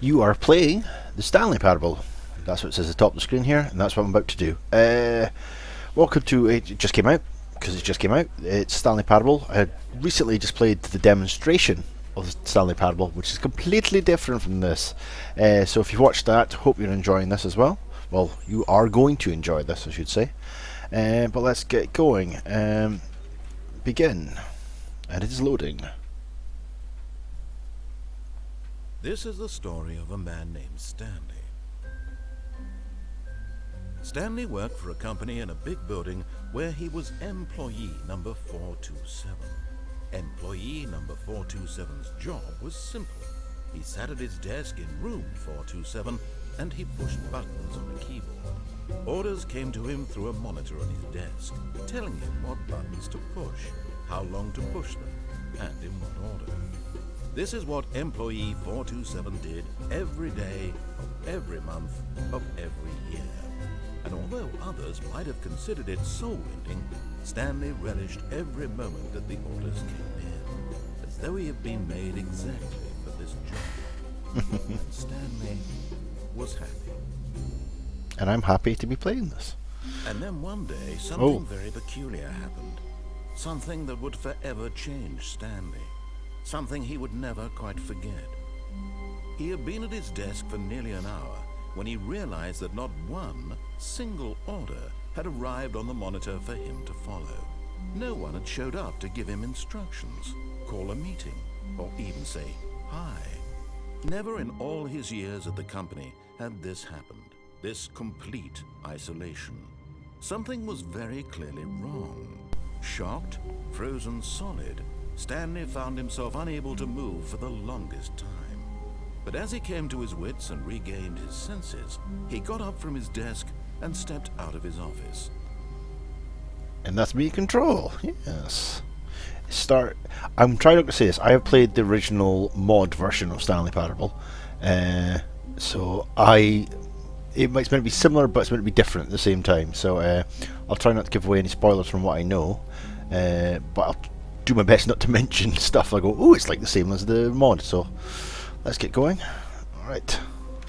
You are playing the Stanley Parable. That's what it says at the top of the screen here, and that's what I'm about to do. Welcome to it. Just came out because it just came out. It's Stanley Parable. I had recently just played the demonstration of the Stanley Parable, which is completely different from this. So if you've watched that, hope you're enjoying this as well. Well, you are going to enjoy this, I should say. But let's get going. Begin, and it is loading. This is the story of a man named Stanley. Stanley worked for a company in a big building where he was employee number 427. Employee number 427's job was simple. He sat at his desk in room 427 and he pushed buttons on a keyboard. Orders came to him through a monitor on his desk, telling him what buttons to push, how long to push them, and in what order. This is what employee 427 did every day of every month of every year. And although others might have considered it soul-winding, Stanley relished every moment that the orders came in, as though he had been made exactly for this job. And Stanley was happy. And I'm happy to be playing this. And then one day, something very peculiar happened. Something that would forever change Stanley. Something he would never quite forget. He had been at his desk for nearly an hour when he realized that not one single order had arrived on the monitor for him to follow. No one had showed up to give him instructions, call a meeting, or even say hi. Never in all his years at the company had this happened, this complete isolation. Something was very clearly wrong. Shocked, frozen solid, Stanley found himself unable to move for the longest time. But as he came to his wits and regained his senses, he got up from his desk and stepped out of his office. And that's me control, yes. I'm trying not to say this. I have played the original mod version of Stanley Parable. So it's meant to be similar, but it's meant to be different at the same time. So I'll try not to give away any spoilers from what I know. But I'll do my best not to mention stuff. I go, oh, it's like the same as the mod. So let's get going. Alright.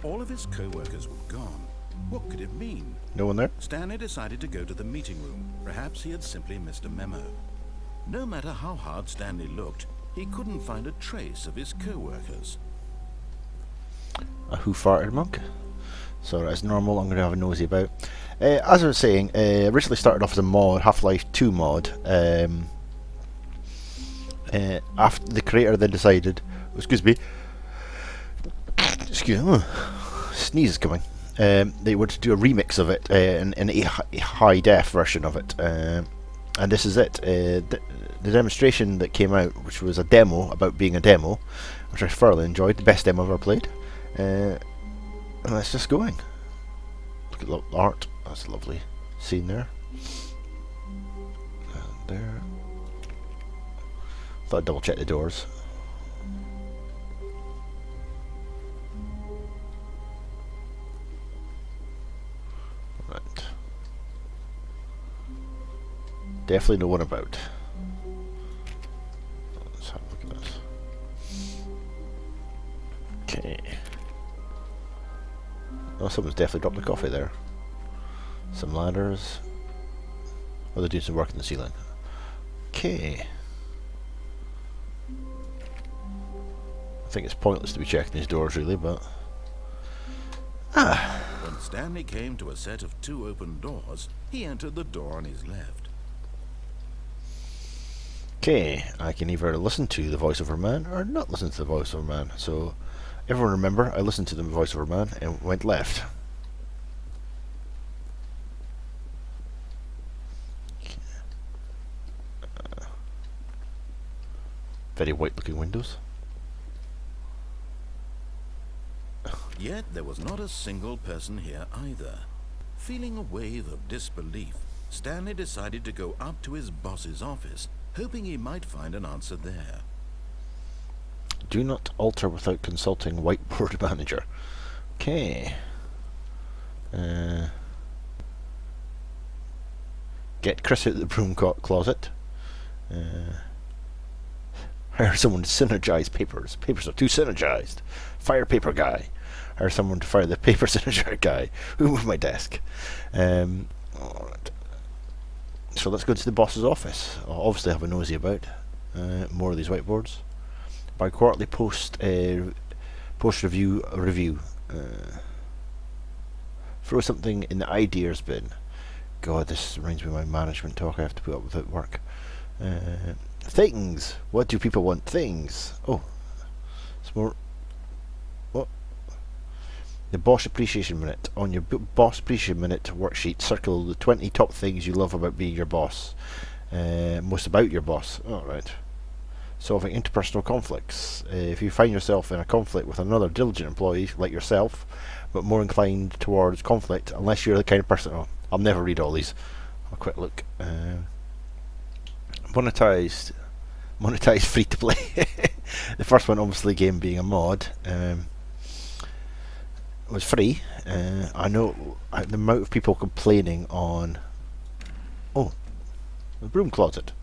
All of his co-workers were gone. What could it mean? No one there? Stanley decided to go to the meeting room. Perhaps he had simply missed a memo. No matter how hard Stanley looked, he couldn't find a trace of his co-workers. A who farted mug? So as normal, I'm going to have a nosy about. As I was saying, originally started off as a mod, Half-Life 2 mod. After the creator then decided, sneeze is coming. They wanted to do a remix of it in a high def version of it, and this is it. The demonstration that came out, which was a demo about being a demo, which I thoroughly enjoyed, the best demo I've ever played. And let's just going. Look at the art. That's a lovely scene there. And there. Thought I'd double check the doors. Right. Definitely no one about. Let's have a look at this. Okay. Oh, someone's definitely dropped the coffee there. Some ladders. Oh, they're doing some work in the ceiling. Okay. I think it's pointless to be checking these doors, really, but... When Stanley came to a set of 2 open doors, he entered the door on his left. Okay, I can either listen to the voiceover man or not listen to the voiceover man. So, everyone remember, I listened to the voiceover man and went left. Very white looking windows. Yet there was not a single person here either. Feeling a wave of disbelief, Stanley decided to go up to his boss's office, hoping he might find an answer there. Do not alter without consulting whiteboard manager. Okay. Get Chris out of the broom closet. Hire someone to synergize papers. Papers are too synergized. Fire paper guy. hire someone to fire the paper signature guy who moved my desk. Alright. So let's go to the boss's office. I'll obviously have a nosy about more of these whiteboards. Bi-quarterly post review. Throw something in the ideas bin. God, this reminds me of my management talk I have to put up with at work. Things. What do people want? Things. Oh, it's more. What? The Boss Appreciation Minute. On your Boss Appreciation Minute worksheet, circle the 20 top things you love about being your boss. Most about your boss. Alright. Solving interpersonal conflicts. If you find yourself in a conflict with another diligent employee like yourself, but more inclined towards conflict, unless you're the kind of person... Oh, I'll never read all these. I'll quick look. Monetized free to play. The first one, obviously, game being a mod, was free. I know the amount of people complaining on. Oh, the broom closet.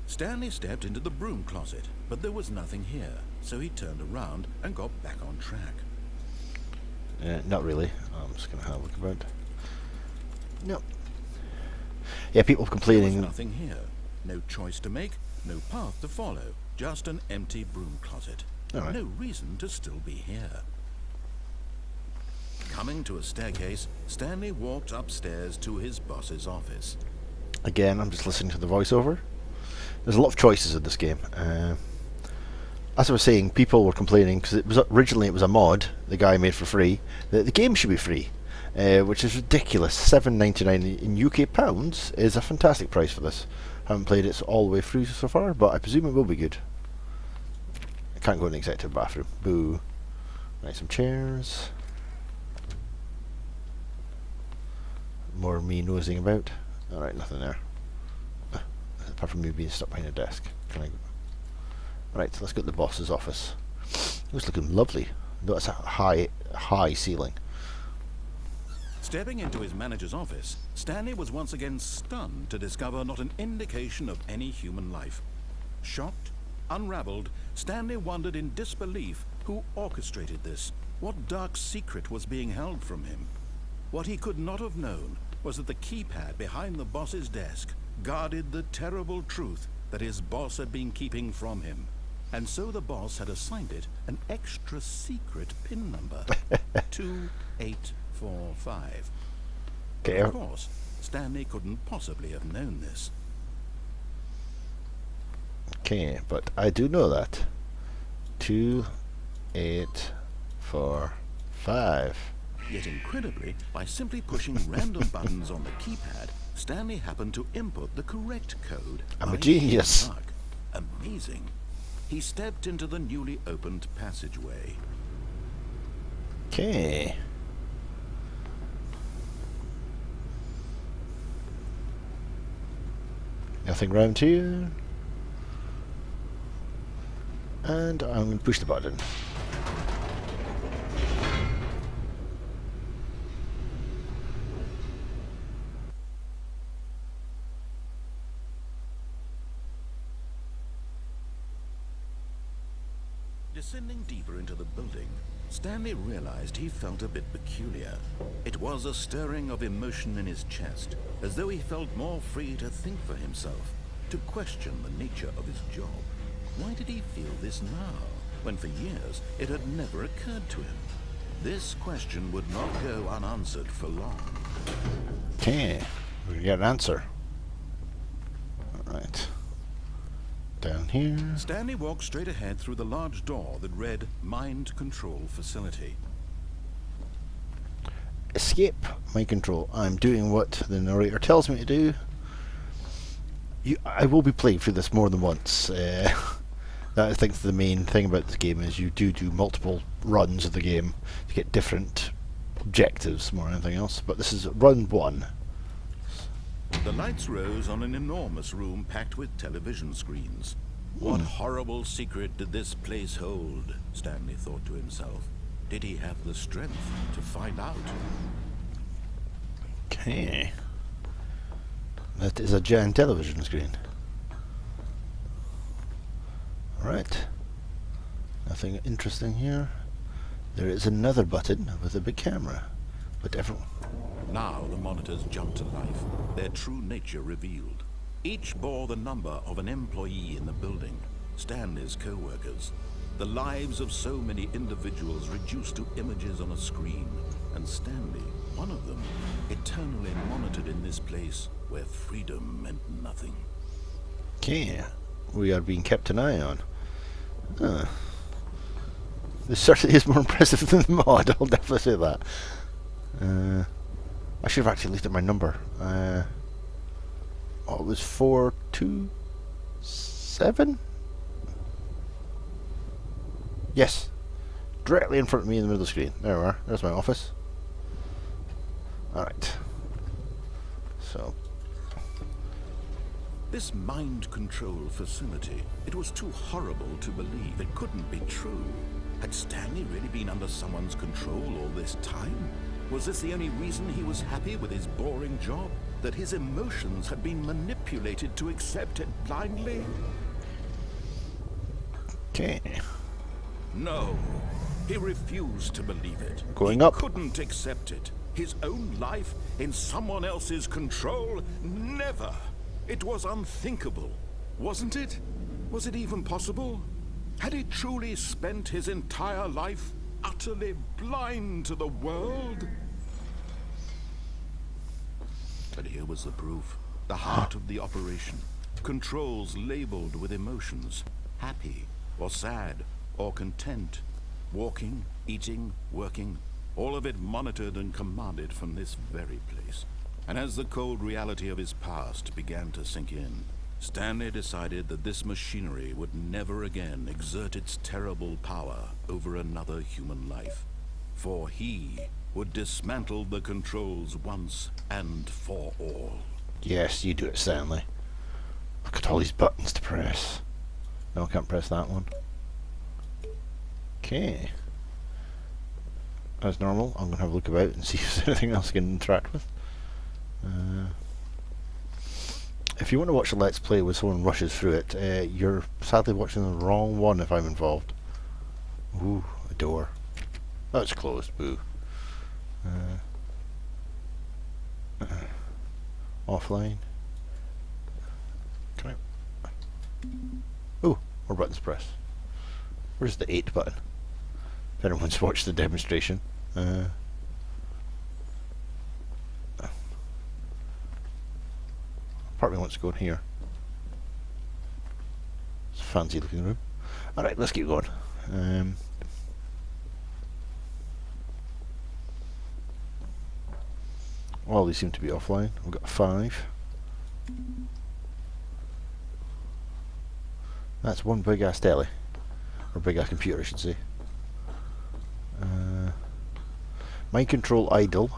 Stanley stepped into the broom closet, but there was nothing here, so he turned around and got back on track. Not really. I'm just going to have a look about. No. Yeah, people complaining. There was nothing here. No choice to make, no path to follow. Just an empty broom closet. Right. No reason to still be here. Coming to a staircase, Stanley walked upstairs to his boss's office. Again, I'm just listening to the voiceover. There's a lot of choices in this game. As I was saying, people were complaining because it was originally it was a mod the guy made for free. The game should be free, which is ridiculous. $7.99 in UK pounds is a fantastic price for this. Haven't played it all the way through so far, but I presume it will be good. I can't go in the executive bathroom. Boo. Right, some chairs. More me nosing about. Alright, nothing there. Apart from me being stuck behind a desk. Can I go? Right, let's go to the boss's office. Looks looking lovely. That's a high ceiling. Stepping into his manager's office, Stanley was once again stunned to discover not an indication of any human life. Shocked, unraveled, Stanley wondered in disbelief who orchestrated this. What dark secret was being held from him? What he could not have known was that the keypad behind the boss's desk guarded the terrible truth that his boss had been keeping from him. And so the boss had assigned it an extra secret PIN number. 2845. Okay. Of course, Stanley couldn't possibly have known this. Okay, but I do know that. 2845. Yet incredibly, by simply pushing random buttons on the keypad, Stanley happened to input the correct code. I'm a genius. Amazing. He stepped into the newly opened passageway. Okay. Nothing round here. And I'm going to push the button. Descending deeper into the building, Stanley realized he felt a bit peculiar. It was a stirring of emotion in his chest, as though he felt more free to think for himself, to question the nature of his job. Why did he feel this now, when for years it had never occurred to him? This question would not go unanswered for long. Okay, we get an answer. Alright. Down here. Stanley walked straight ahead through the large door that read Mind Control Facility. Escape mind control. I'm doing what the narrator tells me to do. I will be playing through this more than once. That I think the main thing about this game is you do multiple runs of the game to get different objectives more than anything else. But this is run 1. The lights rose on an enormous room packed with television screens. What horrible secret did this place hold? Stanley thought to himself. Did he have the strength to find out? Okay. That is a giant television screen. Alright. Nothing interesting here. There is another button with a big camera, but everyone... Now the monitors jumped to life, their true nature revealed. Each bore the number of an employee in the building, Stanley's co-workers. The lives of so many individuals reduced to images on a screen, and Stanley, one of them, eternally monitored in this place where freedom meant nothing. Okay, we are being kept an eye on. This certainly is more impressive than the mod, I'll definitely say that. I should have actually looked at my number. It was 427? Yes. Directly in front of me in the middle of the screen. There we are. There's my office. Alright. So. This mind control facility, it was too horrible to believe. It couldn't be true. Had Stanley really been under someone's control all this time? Was this the only reason he was happy with his boring job? That his emotions had been manipulated to accept it blindly? Okay. No. He refused to believe it. Going up. He couldn't accept it. His own life in someone else's control? Never. It was unthinkable. Wasn't it? Was it even possible? Had he truly spent his entire life utterly blind to the world? But here was the proof. The heart of the operation. Controls labeled with emotions. Happy, or sad, or content. Walking, eating, working. All of it monitored and commanded from this very place. And as the cold reality of his past began to sink in, Stanley decided that this machinery would never again exert its terrible power over another human life. For he would dismantle the controls once and for all. Yes, you do it, Stanley. Look at all these buttons to press. No, I can't press that one. Okay. As normal, I'm going to have a look about and see if there's anything else I can interact with. If you want to watch a Let's Play where someone rushes through it, you're sadly watching the wrong one if I'm involved. Ooh, a door. Oh, it's closed, boo. Offline. Can I... Oh, more buttons to press. Where's the 8 button? If anyone's watched the demonstration. Part of me wants to go in here. It's a fancy looking room. Alright, let's keep going. All these seem to be offline. We've got 5. That's one big ass deli. Or big ass computer, I should say. Mind control idle.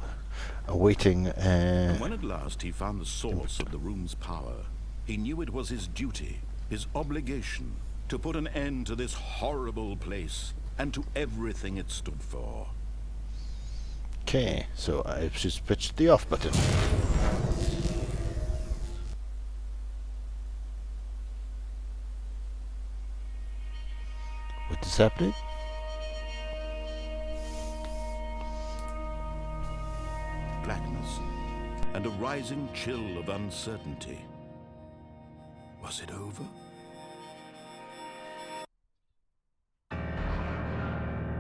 Awaiting. And when at last he found the source of the room's power, he knew it was his duty, his obligation, to put an end to this horrible place and to everything it stood for. Okay, so I've just pitched the off button. What is happening? Blackness and a rising chill of uncertainty. Was it over?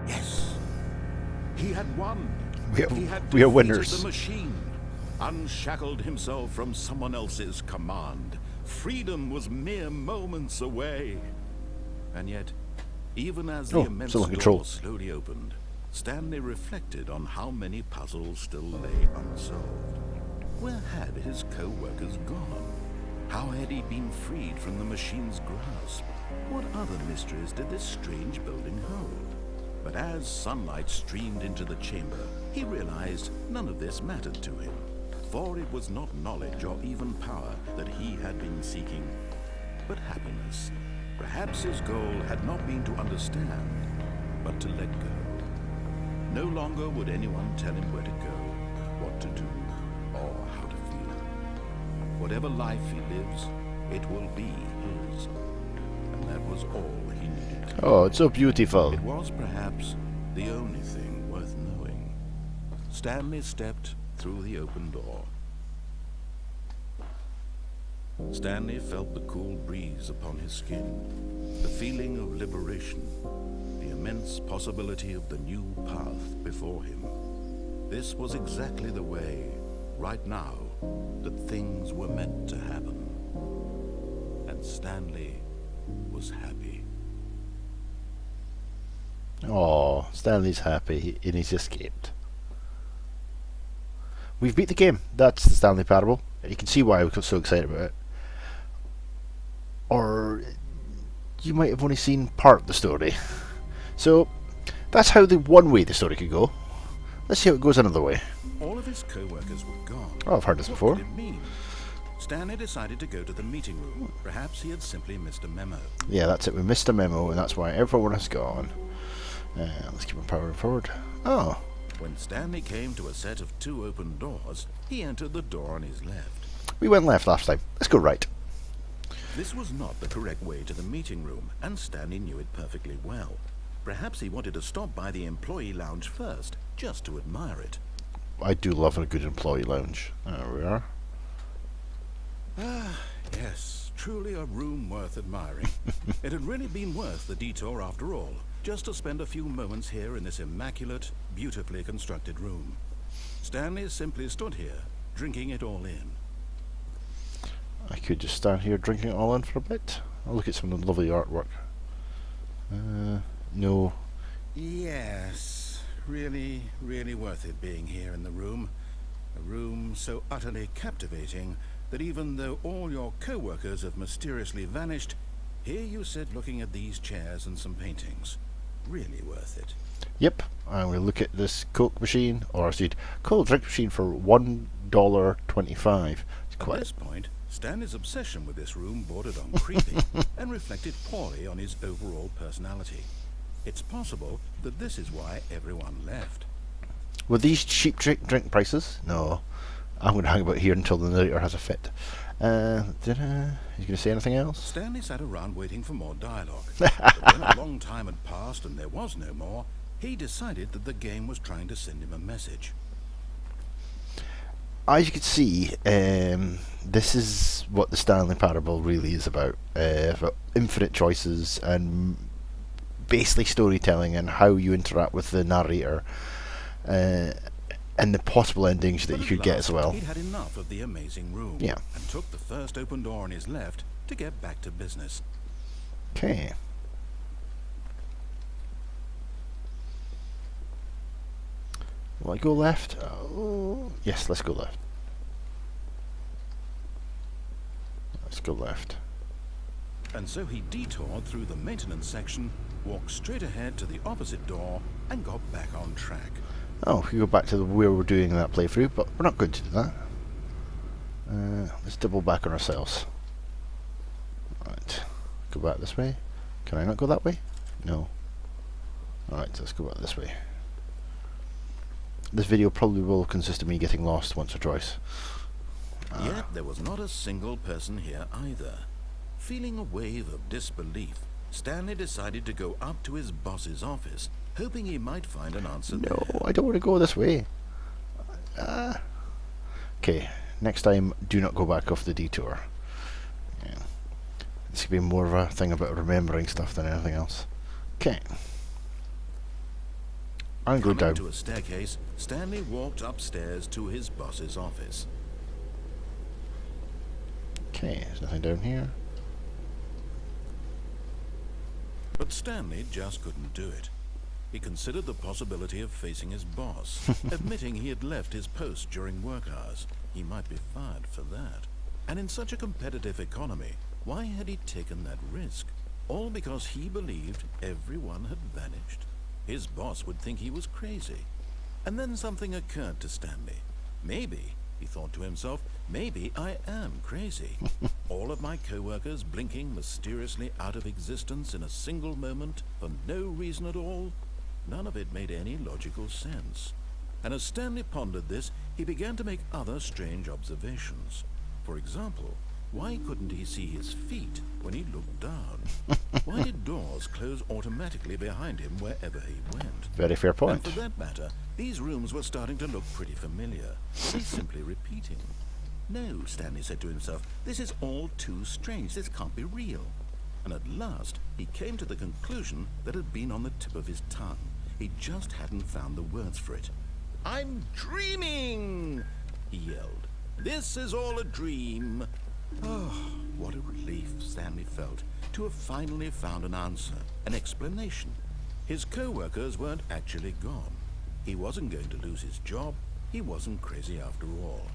Yes. He had won. We are winners. The machine, unshackled himself from someone else's command. Freedom was mere moments away. And yet, even as the immense door slowly opened, Stanley reflected on how many puzzles still lay unsolved. Where had his co-workers gone? How had he been freed from the machine's grasp? What other mysteries did this strange building hold? But as sunlight streamed into the chamber, he realized none of this mattered to him. For it was not knowledge or even power that he had been seeking, but happiness. Perhaps his goal had not been to understand, but to let go. No longer would anyone tell him where to go, what to do, or how to feel. Whatever life he lives, it will be his. And that was all he needed to Oh, it's so beautiful. It was perhaps the only thing worth knowing. Stanley stepped through the open door. Stanley felt the cool breeze upon his skin, the feeling of liberation, the immense possibility of the new path before him. This was exactly the way, right now, that things were meant to happen. And Stanley was happy. Oh, Stanley's happy and he's escaped. We've beat the game. That's the Stanley Parable. You can see why I was so excited about it. Or you might have only seen part of the story. So that's how the one way the story could go. Let's see how it goes another way. All of his co-workers were gone. Oh, I've heard this before. What did it mean? Stanley decided to go to the meeting room. Perhaps he had simply missed a memo. Yeah, that's it. We missed a memo, and that's why everyone has gone. Let's keep on powering forward. Oh. When Stanley came to a set of 2 open doors, he entered the door on his left. We went left last time. Let's go right. This was not the correct way to the meeting room, and Stanley knew it perfectly well. Perhaps he wanted to stop by the employee lounge first, just to admire it. I do love a good employee lounge. There we are. Ah, yes, truly a room worth admiring. It had really been worth the detour after all, just to spend a few moments here in this immaculate, beautifully constructed room. Stanley simply stood here, drinking it all in. I could just stand here drinking it all in for a bit. I'll look at some of the lovely artwork. No. Yes, really, really worth it being here in the room. A room so utterly captivating that even though all your co-workers have mysteriously vanished, here you sit looking at these chairs and some paintings. Really worth it. Yep, I'm going to look at this Coke machine, or I said cold drink machine for $1.25. It's At this point, Stanley's obsession with this room bordered on creepy and reflected poorly on his overall personality. It's possible that this is why everyone left. Were these cheap drink prices? No. I'm going to hang about here until the narrator has a fit. You going to say anything else? Stanley sat around waiting for more dialogue. But when a long time had passed and there was no more, he decided that the game was trying to send him a message. As you can see, this is what the Stanley Parable really is about infinite choices and basically storytelling and how you interact with the narrator and the possible endings that you could get as well. He'd had enough of the amazing room, yeah, and took the first open door on his left to get back to business. Okay. Will I go left? Oh, yes, let's go left. Let's go left. And so he detoured through the maintenance section, walked straight ahead to the opposite door, and got back on track. Oh, we go back to where we're doing that playthrough, but we're not going to do that. Let's double back on ourselves. Right, go back this way. Can I not go that way? No. Alright, let's go back this way. This video probably will consist of me getting lost once or twice. Yet there was not a single person here either. Feeling a wave of disbelief, Stanley decided to go up to his boss's office, hoping he might find an answer there. No, I don't want to go this way. Okay, next time, do not go back off the detour. Yeah. This could be more of a thing about remembering stuff than anything else. Okay. I'm going down. Coming to a staircase, Stanley walked upstairs to his boss's office. Okay, there's nothing down here. But Stanley just couldn't do it. He considered the possibility of facing his boss, admitting he had left his post during work hours. He might be fired for that. And in such a competitive economy, why had he taken that risk? All because he believed everyone had vanished. His boss would think he was crazy. And then something occurred to Stanley. Maybe, he thought to himself, maybe I am crazy. All of my co-workers blinking mysteriously out of existence in a single moment for no reason at all. None of it made any logical sense. And as Stanley pondered this, he began to make other strange observations. For example, Why couldn't he see his feet when he looked down? Why did doors close automatically behind him wherever he went? Very fair point. And for that matter, these rooms were starting to look pretty familiar. Were they simply repeating? No, Stanley said to himself, this is all too strange. This can't be real. And at last, he came to the conclusion that had been on the tip of his tongue. He just hadn't found the words for it. "I'm dreaming!" he yelled. "This is all a dream." Oh, what a relief Stanley felt to have finally found an answer, an explanation. His co-workers weren't actually gone. He wasn't going to lose his job. He wasn't crazy after all.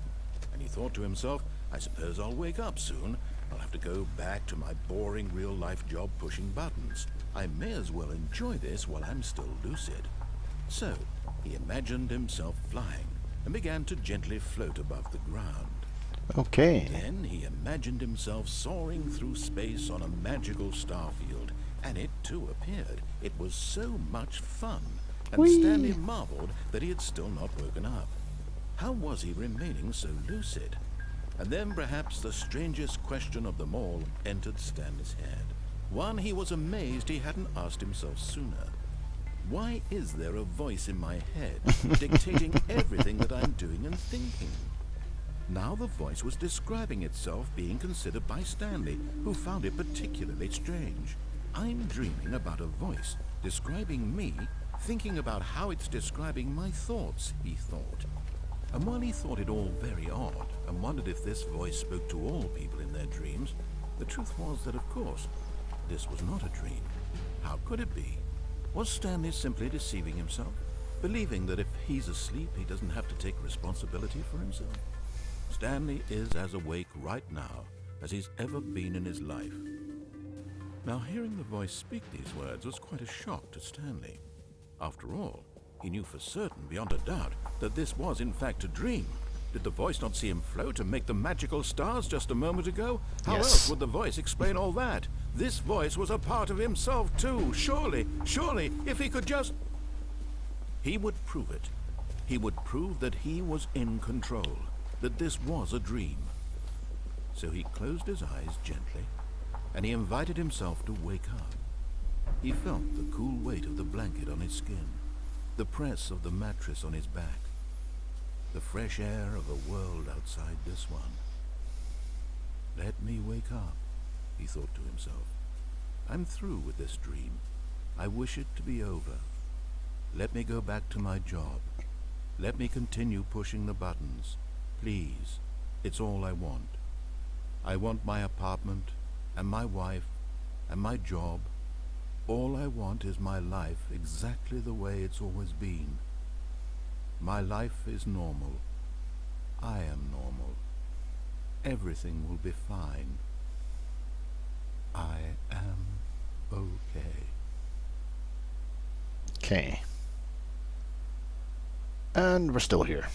And he thought to himself, I suppose I'll wake up soon. I'll have to go back to my boring real-life job pushing buttons. I may as well enjoy this while I'm still lucid. So, he imagined himself flying and began to gently float above the ground. Okay. Then he imagined himself soaring through space on a magical starfield, and it too appeared. It was so much fun, and Whee! Stanley marveled that he had still not woken up. How was he remaining so lucid? And then perhaps the strangest question of them all entered Stanley's head. One he was amazed he hadn't asked himself sooner. Why is there a voice in my head dictating everything that I'm doing and thinking? Now the voice was describing itself being considered by Stanley, who found it particularly strange. I'm dreaming about a voice describing me, thinking about how it's describing my thoughts, he thought. And while he thought it all very odd, and wondered if this voice spoke to all people in their dreams, the truth was that, of course, this was not a dream. How could it be? Was Stanley simply deceiving himself, believing that if he's asleep, he doesn't have to take responsibility for himself? Stanley is as awake right now as he's ever been in his life. Now, hearing the voice speak these words was quite a shock to Stanley. After all, he knew for certain, beyond a doubt, that this was in fact a dream. Did the voice not see him float and make the magical stars just a moment ago? How else would the voice explain all that? This voice was a part of himself too. Surely, if he could just... He would prove it. He would prove that he was in control, that this was a dream. So he closed his eyes gently, and he invited himself to wake up. He felt the cool weight of the blanket on his skin, the press of the mattress on his back, the fresh air of a world outside this one. Let me wake up, he thought to himself. I'm through with this dream. I wish it to be over. Let me go back to my job. Let me continue pushing the buttons. Please, it's all I want. I want my apartment, and my wife, and my job. All I want is my life exactly the way it's always been. My life is normal. I am normal. Everything will be fine. I am okay. Okay. And we're still here.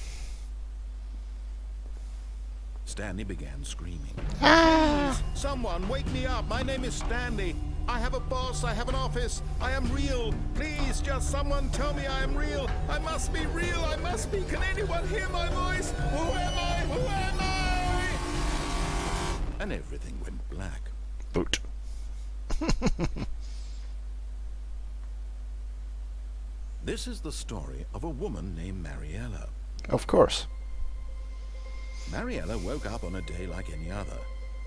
Stanley began screaming. Ah! Please, someone wake me up. My name is Stanley. I have a boss. I have an office. I am real. Please, just someone tell me I am real. I must be real. I must be. Can anyone hear my voice? Who am I? Who am I? And everything went black. Boot. This is the story of a woman named Mariella. Of course. Mariella woke up on a day like any other.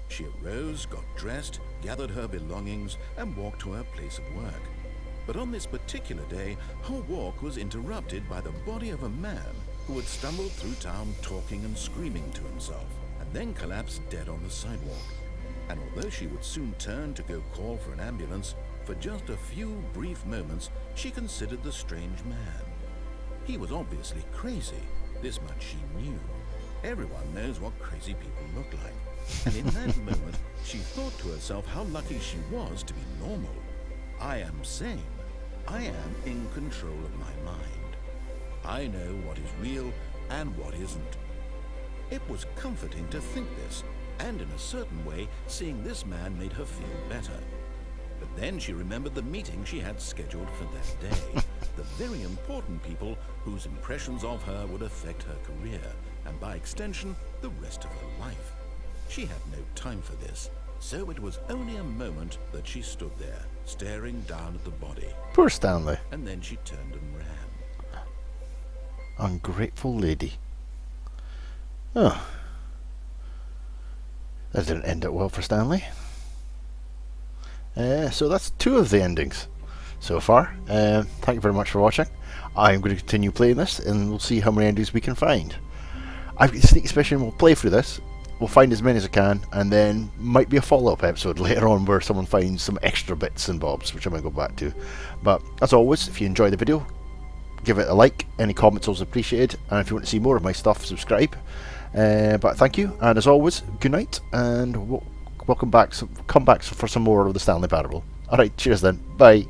She arose, got dressed, gathered her belongings, and walked to her place of work. But on this particular day, her walk was interrupted by the body of a man who had stumbled through town talking and screaming to himself, and then collapsed dead on the sidewalk. And although she would soon turn to go call for an ambulance, for just a few brief moments, she considered the strange man. He was obviously crazy. This much she knew. Everyone knows what crazy people look like. And in that moment, she thought to herself how lucky she was to be normal. I am sane. I am in control of my mind. I know what is real and what isn't. It was comforting to think this, and in a certain way, seeing this man made her feel better. But then she remembered the meeting she had scheduled for that day. The very important people whose impressions of her would affect her career, and by extension, the rest of her life. She had no time for this, so it was only a moment that she stood there, staring down at the body. Poor Stanley. And then she turned and ran. Ungrateful lady. Oh. That didn't end it well for Stanley. So that's 2 of the endings so far. Thank you very much for watching. I'm going to continue playing this, and we'll see how many endings we can find. I've got a sneaky suspicion we'll play through this. We'll find as many as I can, and then might be a follow-up episode later on where someone finds some extra bits and bobs, which I might go back to. But as always, if you enjoy the video, give it a like. Any comments also appreciated, and if you want to see more of my stuff, subscribe. But thank you, and as always, good night, and welcome back. Come back for some more of the Stanley Parable. Alright, cheers then. Bye.